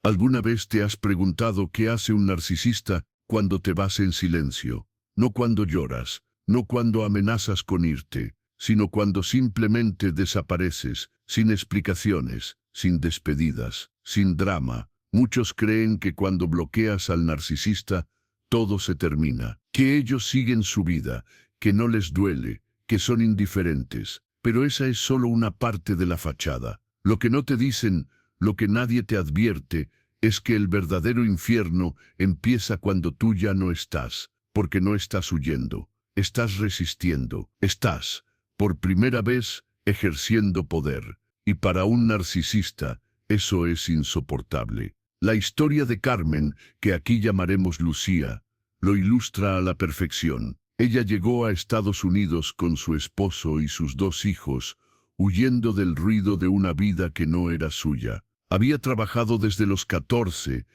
¿Alguna vez te has preguntado qué hace un narcisista cuando te vas en silencio? No cuando lloras, no cuando amenazas con irte, sino cuando simplemente desapareces, sin explicaciones, sin despedidas, sin drama. Muchos creen que cuando bloqueas al narcisista, todo se termina, que ellos siguen su vida, que no les duele, que son indiferentes. Pero esa es solo una parte de la fachada. Lo que no te dicen, lo que nadie te advierte, es que el verdadero infierno empieza cuando tú ya no estás, porque no estás huyendo, estás resistiendo, estás, por primera vez, ejerciendo poder. Y para un narcisista, eso es insoportable. La historia de Carmen, que aquí llamaremos Lucía, lo ilustra a la perfección. Ella llegó a Estados Unidos con su esposo y sus 2 hijos, huyendo del ruido de una vida que no era suya. Había trabajado desde los 14,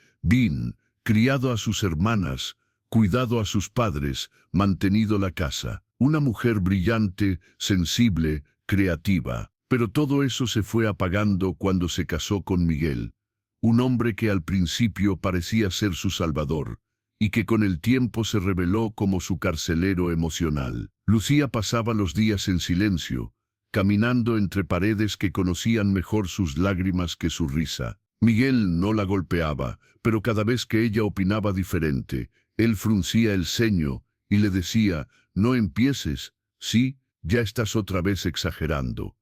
criado a sus hermanas, cuidado a sus padres, mantenido la casa. Una mujer brillante, sensible, creativa. Pero todo eso se fue apagando cuando se casó con Miguel, un hombre que al principio parecía ser su salvador, y que con el tiempo se reveló como su carcelero emocional. Lucía pasaba los días en silencio, caminando entre paredes que conocían mejor sus lágrimas que su risa. Miguel no la golpeaba, pero cada vez que ella opinaba diferente, él fruncía el ceño y le decía, no empieces, sí, ya estás otra vez exagerando.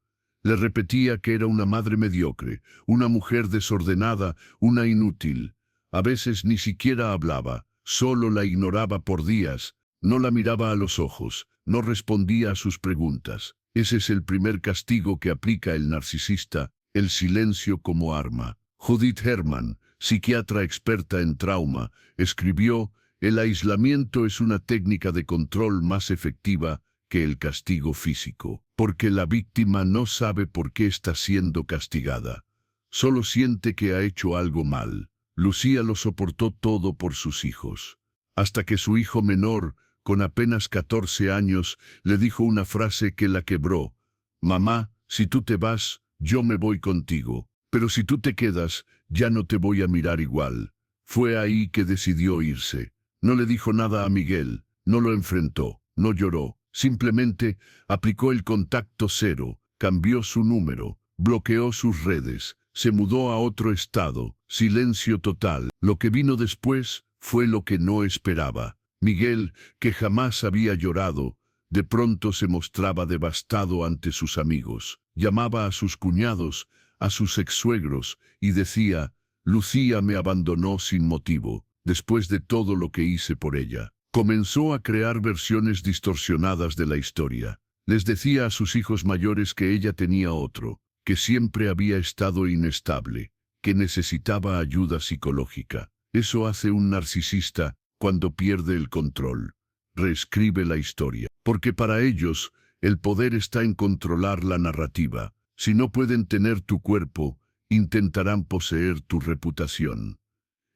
Le repetía que era una madre mediocre, una mujer desordenada, una inútil. A veces ni siquiera hablaba, solo la ignoraba por días, no la miraba a los ojos, no respondía a sus preguntas. Ese es el primer castigo que aplica el narcisista, el silencio como arma. Judith Herman, psiquiatra experta en trauma, escribió, el aislamiento es una técnica de control más efectiva que el castigo físico, porque la víctima no sabe por qué está siendo castigada. Solo siente que ha hecho algo mal. Lucía lo soportó todo por sus hijos, hasta que su hijo menor, con apenas 14 años, le dijo una frase que la quebró. Mamá, si tú te vas, yo me voy contigo, pero si tú te quedas, ya no te voy a mirar igual. Fue ahí que decidió irse. No le dijo nada a Miguel, no lo enfrentó, no lloró, simplemente aplicó el contacto cero, cambió su número, bloqueó sus redes, se mudó a otro estado, silencio total. Lo que vino después fue lo que no esperaba. Miguel, que jamás había llorado, de pronto se mostraba devastado ante sus amigos. Llamaba a sus cuñados, a sus ex-suegros, y decía, Lucía me abandonó sin motivo, después de todo lo que hice por ella. Comenzó a crear versiones distorsionadas de la historia. Les decía a sus hijos mayores que ella tenía otro, que siempre había estado inestable, que necesitaba ayuda psicológica. Eso hace un narcisista cuando pierde el control. Reescribe la historia. Porque para ellos, el poder está en controlar la narrativa. Si no pueden tener tu cuerpo, intentarán poseer tu reputación.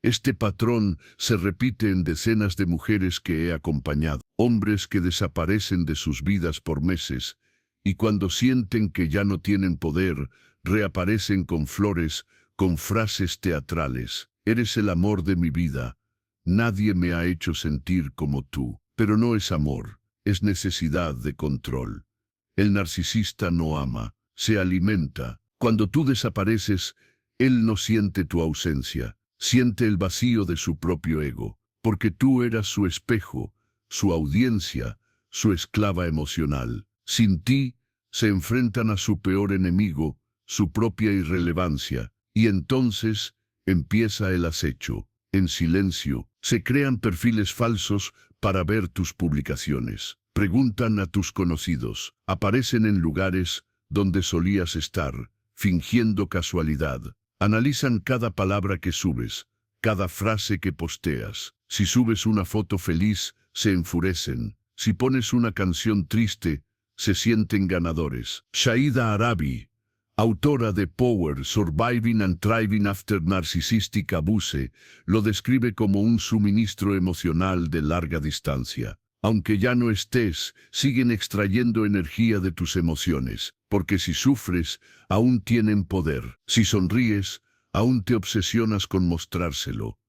Este patrón se repite en decenas de mujeres que he acompañado, hombres que desaparecen de sus vidas por meses, y cuando sienten que ya no tienen poder, reaparecen con flores, con frases teatrales. Eres el amor de mi vida. Nadie me ha hecho sentir como tú. Pero no es amor, es necesidad de control. El narcisista no ama, se alimenta. Cuando tú desapareces, él no siente tu ausencia. Siente el vacío de su propio ego, porque tú eras su espejo, su audiencia, su esclava emocional. Sin ti, se enfrentan a su peor enemigo, su propia irrelevancia, y entonces empieza el acecho. En silencio, se crean perfiles falsos para ver tus publicaciones. Preguntan a tus conocidos, aparecen en lugares donde solías estar, fingiendo casualidad. Analizan cada palabra que subes, cada frase que posteas. Si subes una foto feliz, se enfurecen. Si pones una canción triste, se sienten ganadores. Shaida Arabi, autora de Power, Surviving and Thriving After Narcissistic Abuse, lo describe como un suministro emocional de larga distancia. Aunque ya no estés, siguen extrayendo energía de tus emociones, porque si sufres, aún tienen poder. Si sonríes, Aún te obsesionas con mostrárselo.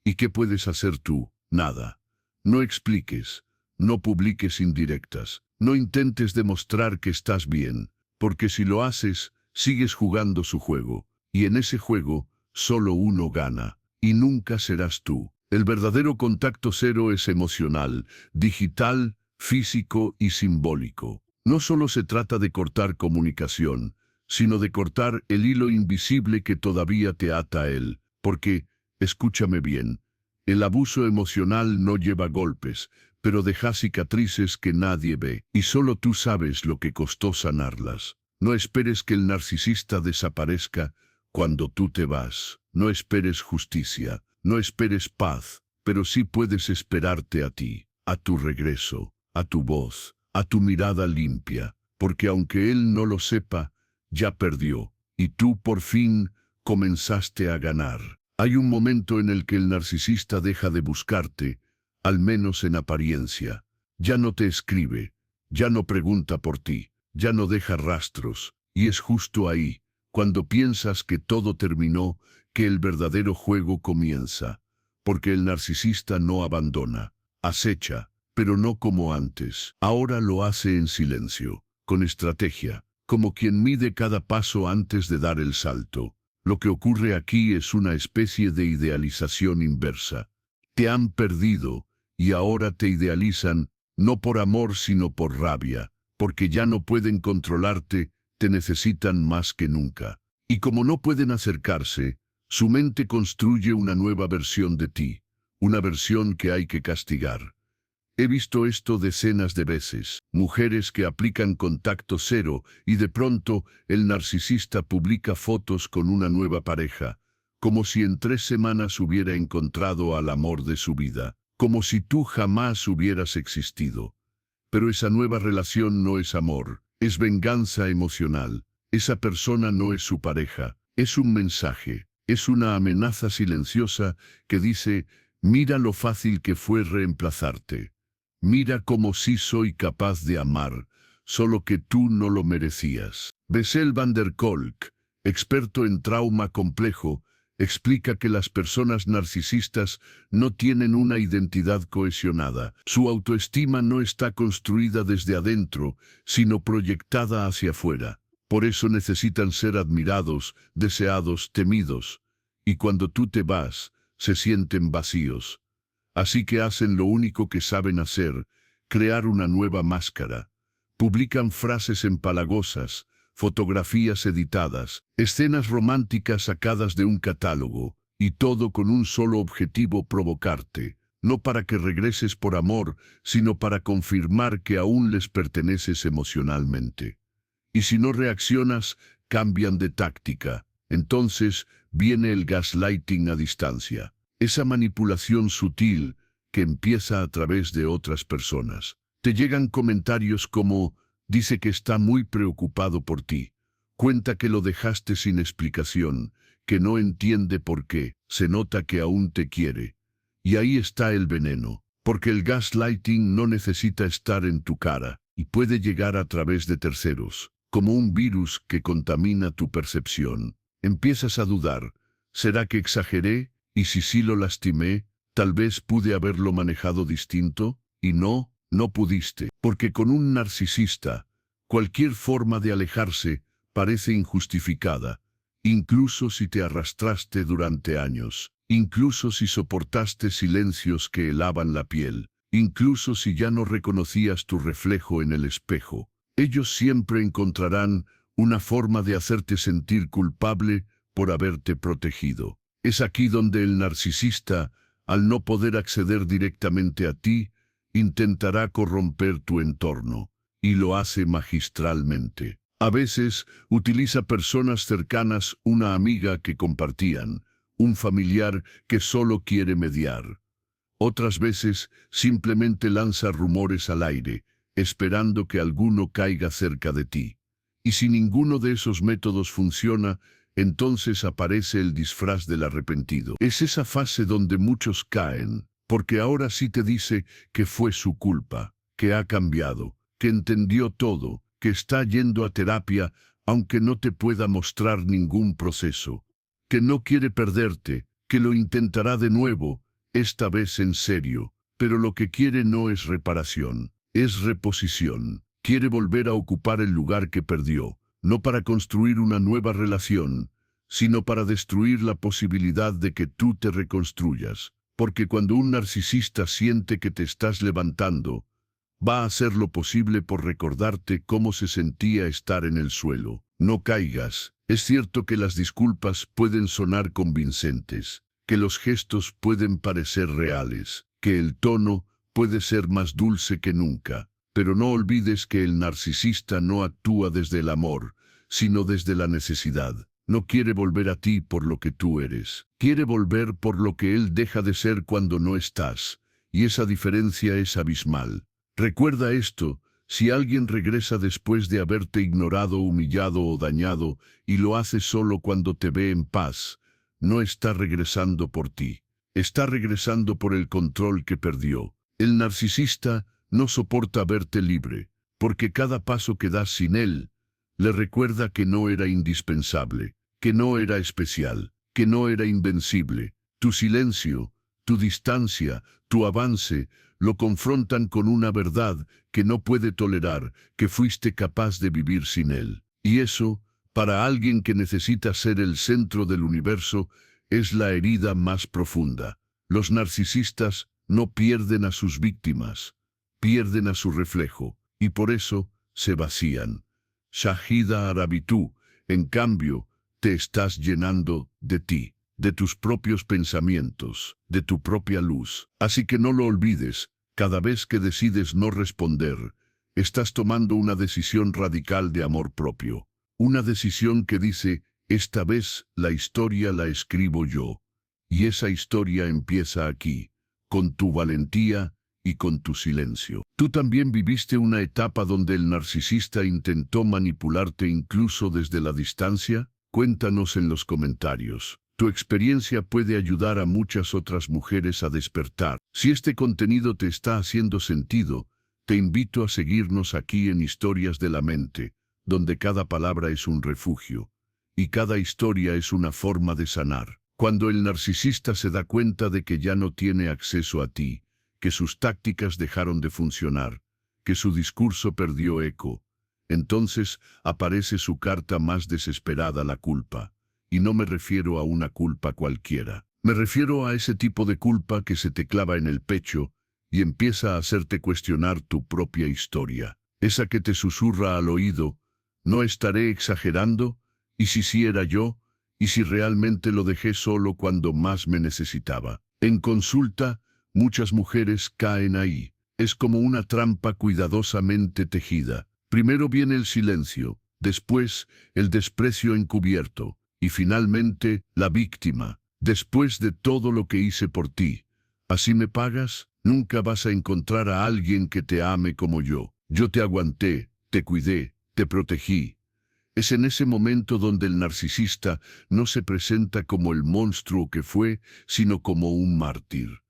¿Y qué puedes hacer tú? Nada. No expliques, no publiques indirectas, no intentes demostrar que estás bien, porque si lo haces, sigues jugando su juego, y en ese juego, solo uno gana, y nunca serás tú. El verdadero contacto cero es emocional, digital, físico y simbólico. No solo se trata de cortar comunicación, sino de cortar el hilo invisible que todavía te ata a él, porque, escúchame bien, el abuso emocional no lleva golpes, pero deja cicatrices que nadie ve, y solo tú sabes lo que costó sanarlas. No esperes que el narcisista desaparezca cuando tú te vas. No esperes justicia, no esperes paz, pero sí puedes esperarte a ti, a tu regreso, a tu voz, a tu mirada limpia, porque aunque él no lo sepa, ya perdió, y tú por fin comenzaste a ganar. Hay un momento en el que el narcisista deja de buscarte, al menos en apariencia. Ya no te escribe, ya no pregunta por ti, ya no deja rastros, y es justo ahí, cuando piensas que todo terminó, que el verdadero juego comienza. Porque el narcisista no abandona, acecha, pero no como antes. Ahora lo hace en silencio, con estrategia, como quien mide cada paso antes de dar el salto. Lo que ocurre aquí es una especie de idealización inversa. Te han perdido, y ahora te idealizan, no por amor sino por rabia, porque ya no pueden controlarte, te necesitan más que nunca. Y como no pueden acercarse, su mente construye una nueva versión de ti, una versión que hay que castigar. He visto esto decenas de veces, mujeres que aplican contacto cero y de pronto el narcisista publica fotos con una nueva pareja, como si en 3 semanas hubiera encontrado al amor de su vida, como si tú jamás hubieras existido. Pero esa nueva relación no es amor, es venganza emocional. Esa persona no es su pareja, es un mensaje, es una amenaza silenciosa que dice, mira lo fácil que fue reemplazarte. Mira cómo sí soy capaz de amar, solo que tú no lo merecías. Bessel van der Kolk, experto en trauma complejo, explica que las personas narcisistas no tienen una identidad cohesionada. Su autoestima no está construida desde adentro, sino proyectada hacia afuera. Por eso necesitan ser admirados, deseados, temidos. Y cuando tú te vas, se sienten vacíos. Así que hacen lo único que saben hacer, crear una nueva máscara. Publican frases empalagosas, fotografías editadas, escenas románticas sacadas de un catálogo, y todo con un solo objetivo: provocarte, no para que regreses por amor, sino para confirmar que aún les perteneces emocionalmente. Y si no reaccionas, cambian de táctica. Entonces viene el gaslighting a distancia. Esa manipulación sutil que empieza a través de otras personas. Te llegan comentarios como, dice que está muy preocupado por ti. Cuenta que lo dejaste sin explicación, que no entiende por qué. Se nota que aún te quiere. Y ahí está el veneno. Porque el gaslighting no necesita estar en tu cara y puede llegar a través de terceros, como un virus que contamina tu percepción. Empiezas a dudar, ¿será que exageré? Y si sí lo lastimé, tal vez pude haberlo manejado distinto, y no pudiste. Porque con un narcisista, cualquier forma de alejarse parece injustificada, incluso si te arrastraste durante años, incluso si soportaste silencios que helaban la piel, incluso si ya no reconocías tu reflejo en el espejo. Ellos siempre encontrarán una forma de hacerte sentir culpable por haberte protegido. Es aquí donde el narcisista, al no poder acceder directamente a ti, intentará corromper tu entorno, y lo hace magistralmente. A veces utiliza personas cercanas, una amiga que compartían, un familiar que solo quiere mediar. Otras veces simplemente lanza rumores al aire, esperando que alguno caiga cerca de ti. Y si ninguno de esos métodos funciona, entonces aparece el disfraz del arrepentido. Es esa fase donde muchos caen, porque ahora sí te dice que fue su culpa, que ha cambiado, que entendió todo, que está yendo a terapia, aunque no te pueda mostrar ningún proceso. que no quiere perderte, que lo intentará de nuevo, esta vez en serio. Pero lo que quiere no es reparación, es reposición. Quiere volver a ocupar el lugar que perdió, no para construir una nueva relación, sino para destruir la posibilidad de que tú te reconstruyas. Porque cuando un narcisista siente que te estás levantando, va a hacer lo posible por recordarte cómo se sentía estar en el suelo. No caigas. Es cierto que las disculpas pueden sonar convincentes, que los gestos pueden parecer reales, que el tono puede ser más dulce que nunca, pero no olvides que el narcisista no actúa desde el amor, sino desde la necesidad. No quiere volver a ti por lo que tú eres, quiere volver por lo que él deja de ser cuando no estás, y esa diferencia es abismal. Recuerda esto: si alguien regresa después de haberte ignorado, humillado o dañado, y lo hace solo cuando te ve en paz, no está regresando por ti, está regresando por el control que perdió. El narcisista no soporta verte libre, porque cada paso que das sin él, le recuerda que no era indispensable, que no era especial, que no era invencible. Tu silencio, tu distancia, tu avance, lo confrontan con una verdad que no puede tolerar, que fuiste capaz de vivir sin él. Y eso, para alguien que necesita ser el centro del universo, es la herida más profunda. Los narcisistas no pierden a sus víctimas, pierden a su reflejo, y por eso se vacían. Shahida Arabitu, en cambio, te estás llenando de ti, de tus propios pensamientos, de tu propia luz. Así que no lo olvides, cada vez que decides no responder, estás tomando una decisión radical de amor propio. Una decisión que dice: esta vez la historia la escribo yo. Y esa historia empieza aquí, con tu valentía y con tu silencio. Tú también viviste una etapa donde el narcisista intentó manipularte incluso desde la distancia. Cuéntanos en los comentarios. Tu experiencia puede ayudar a muchas otras mujeres a despertar. Si este contenido te está haciendo sentido, te invito a seguirnos aquí en Historias de la Mente, donde cada palabra es un refugio, y cada historia es una forma de sanar. Cuando el narcisista se da cuenta de que ya no tiene acceso a ti, que sus tácticas dejaron de funcionar, que su discurso perdió eco, entonces aparece su carta más desesperada: la culpa. Y no me refiero a una culpa cualquiera. Me refiero a ese tipo de culpa que se te clava en el pecho y empieza a hacerte cuestionar tu propia historia. Esa que te susurra al oído: ¿no estaré exagerando? ¿Y si sí era yo? ¿Y si realmente lo dejé solo cuando más me necesitaba? En consulta, muchas mujeres caen ahí. Es como una trampa cuidadosamente tejida. Primero viene el silencio, después el desprecio encubierto, y finalmente la víctima. Después de todo lo que hice por ti, ¿así me pagas? Nunca vas a encontrar a alguien que te ame como yo. Yo te aguanté, te cuidé, te protegí. Es en ese momento donde el narcisista no se presenta como el monstruo que fue, sino como un mártir.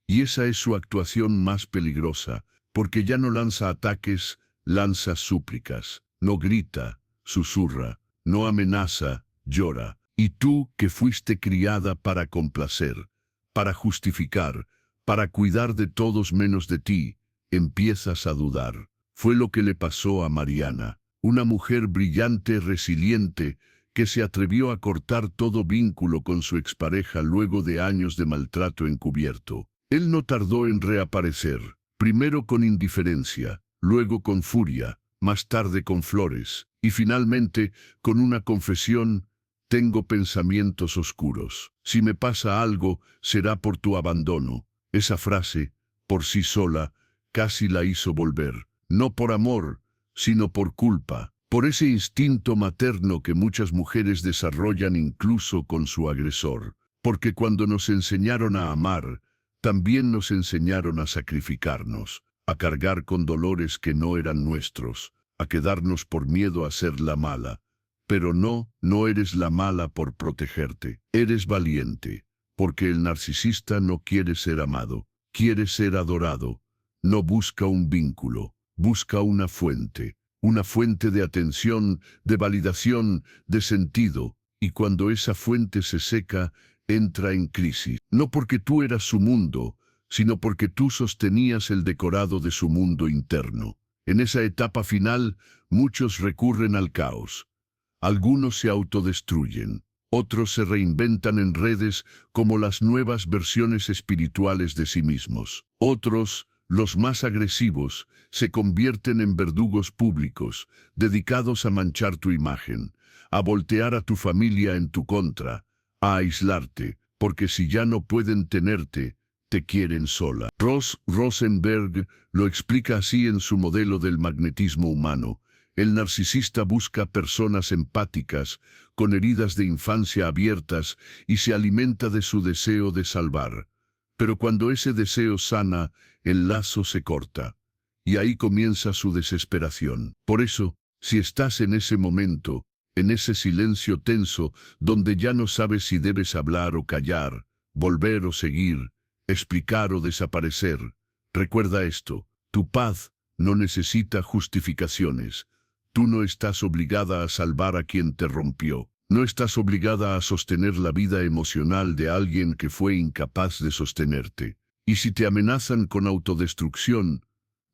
Y esa es su actuación más peligrosa, porque ya no lanza ataques, lanza súplicas. No grita, susurra, no amenaza, llora. Y tú, que fuiste criada para complacer, para justificar, para cuidar de todos menos de ti, empiezas a dudar. Fue lo que le pasó a Mariana, una mujer brillante, resiliente, que se atrevió a cortar todo vínculo con su expareja luego de años de maltrato encubierto. Él no tardó en reaparecer, primero con indiferencia, luego con furia, más tarde con flores, y finalmente con una confesión: tengo pensamientos oscuros. Si me pasa algo, será por tu abandono. Esa frase, por sí sola, casi la hizo volver, no por amor, sino por culpa, por ese instinto materno que muchas mujeres desarrollan incluso con su agresor. Porque cuando nos enseñaron a amar, también nos enseñaron a sacrificarnos, a cargar con dolores que no eran nuestros, a quedarnos por miedo a ser la mala. Pero no eres la mala por protegerte. Eres valiente, porque el narcisista no quiere ser amado, quiere ser adorado. No busca un vínculo, busca una fuente de atención, de validación, de sentido. y cuando esa fuente se seca, entra en crisis. No porque tú eras su mundo, sino porque tú sostenías el decorado de su mundo interno. En esa etapa final, muchos recurren al caos. Algunos se autodestruyen. Otros se reinventan en redes como las nuevas versiones espirituales de sí mismos. Otros, los más agresivos, se convierten en verdugos públicos, dedicados a manchar tu imagen, a voltear a tu familia en tu contra, a aislarte, porque si ya no pueden tenerte, te quieren sola. Ross Rosenberg lo explica así en su modelo del magnetismo humano. El narcisista busca personas empáticas, con heridas de infancia abiertas, y se alimenta de su deseo de salvar. Pero cuando ese deseo sana, el lazo se corta. Y ahí comienza su desesperación. Por eso, si estás en ese momento, en ese silencio tenso, donde ya no sabes si debes hablar o callar, volver o seguir, explicar o desaparecer, recuerda esto: tu paz no necesita justificaciones. Tú no estás obligada a salvar a quien te rompió. No estás obligada a sostener la vida emocional de alguien que fue incapaz de sostenerte. Y si te amenazan con autodestrucción,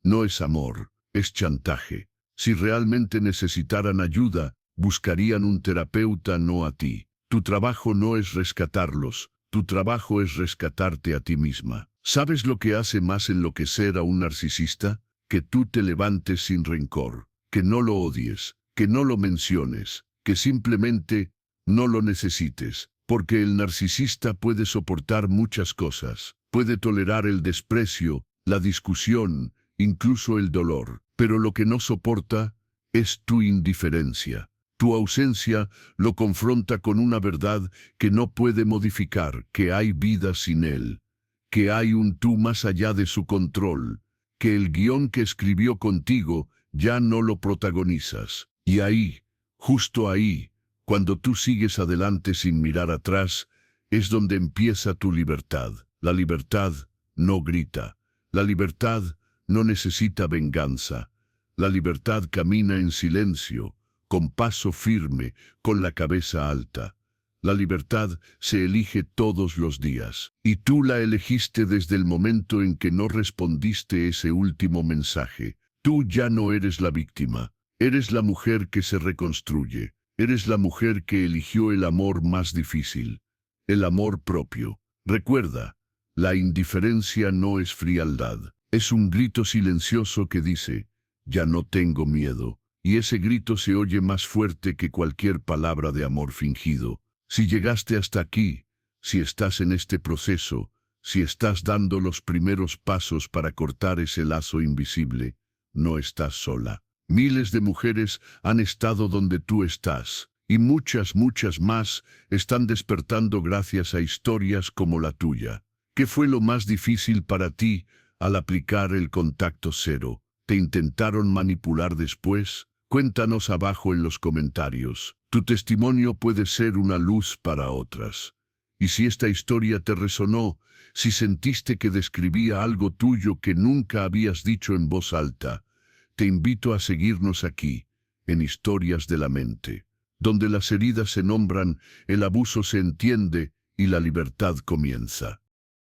no es amor, es chantaje. Si realmente necesitaran ayuda, buscarían un terapeuta, no a ti. Tu trabajo no es rescatarlos, tu trabajo es rescatarte a ti misma. ¿Sabes lo que hace más enloquecer a un narcisista? Que tú te levantes sin rencor, que no lo odies, que no lo menciones, que simplemente no lo necesites, porque el narcisista puede soportar muchas cosas, puede tolerar el desprecio, la discusión, incluso el dolor, pero lo que no soporta es tu indiferencia. Tu ausencia lo confronta con una verdad que no puede modificar, que hay vida sin él, que hay un tú más allá de su control, que el guión que escribió contigo ya no lo protagonizas. Y ahí, justo ahí, cuando tú sigues adelante sin mirar atrás, es donde empieza tu libertad. La libertad no grita. La libertad no necesita venganza. La libertad camina en silencio, con paso firme, con la cabeza alta. La libertad se elige todos los días. Y tú la elegiste desde el momento en que no respondiste ese último mensaje. Tú ya no eres la víctima. Eres la mujer que se reconstruye. Eres la mujer que eligió el amor más difícil, el amor propio. Recuerda, la indiferencia no es frialdad. Es un grito silencioso que dice: ya no tengo miedo. Y ese grito se oye más fuerte que cualquier palabra de amor fingido. Si llegaste hasta aquí, si estás en este proceso, si estás dando los primeros pasos para cortar ese lazo invisible, no estás sola. Miles de mujeres han estado donde tú estás, y muchas más están despertando gracias a historias como la tuya. ¿Qué fue lo más difícil para ti al aplicar el contacto cero? ¿Te intentaron manipular después? Cuéntanos abajo en los comentarios. Tu testimonio puede ser una luz para otras. Y si esta historia te resonó, si sentiste que describía algo tuyo que nunca habías dicho en voz alta, te invito a seguirnos aquí, en Historias de la Mente, donde las heridas se nombran, el abuso se entiende y la libertad comienza.